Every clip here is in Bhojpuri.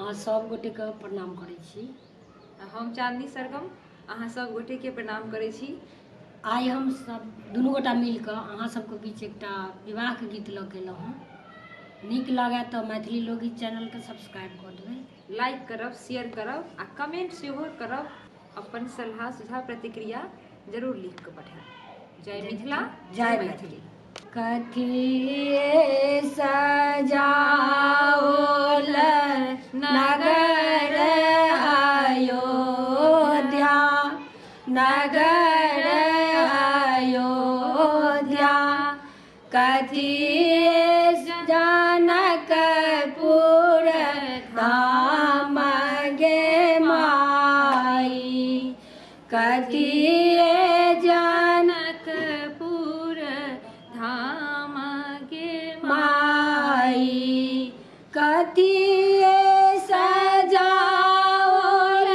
अहाँ सब गोटे के प्रणाम करै छी। हम चांदनी सरगम अहाँ सब गोटे के प्रणाम करै छी। आइ हम सब दुनू गोटा मिल कऽ अहाँ सबके बीच एकटा विवाह के गीत लऽ के एलहुँ हँ। नीक लागे तो मैथिली लोकगीत चैनल के सब्सक्राइब कर देबै, लाइक करब, शेयर करब आ कमेंट सेहो करब। अपन सलाह सुझाव प्रतिक्रिया जरूर लिख कऽ पठाएब। जय मिथिला, जय मैथिली। कथिए सजाओल नगर अयोध्या, नगर अयोध्या, कथिए जनकपुर धाम गे माई, कथिए जनकपुर धाम गे माई, कथिए सजाओल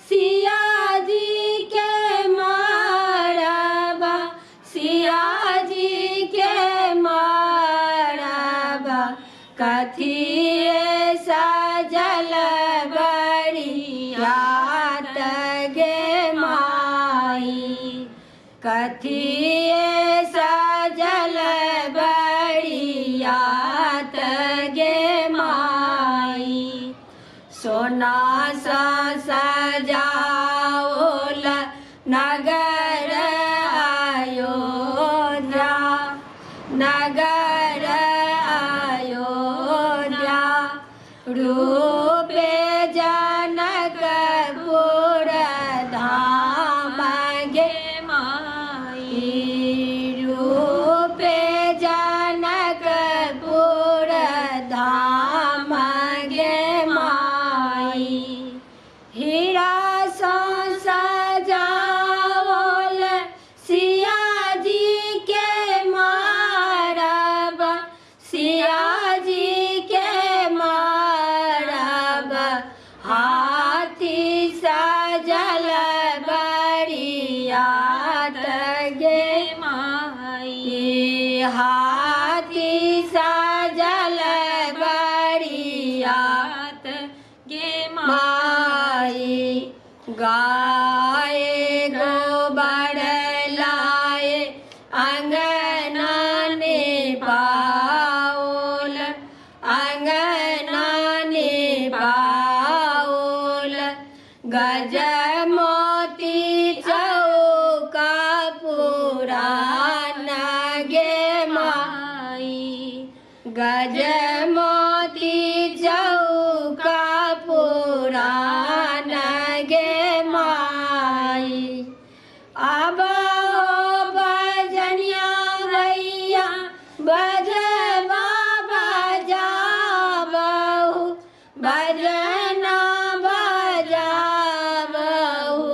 सिया जी के मरबा, सिया जी के मरबा, कथिए सजल बरियात गे माई, कथिए सजल बरियात गे माई, सोना सा सजाओल नगर अयोध्या, नगर अयोध्या, रूपे जनकपुर धाम गे माई, रूपे जनकपुर धाम गे माई, हीरा सा सजाओल सिया जी के मरबा, सिया जी के मरबा, हाथी सजल बरियात गे माई, हाथी सजल बरियात गे माई, गाय गोबर लाए अंगना ने पाओल, अंगना ने पाओल, गज मोती चौका पुरान गे माई, गज मोती चौका पुरान गे माई, अब हो बजनिया भैया बजवा बजाबहु, बजना बजाबहु,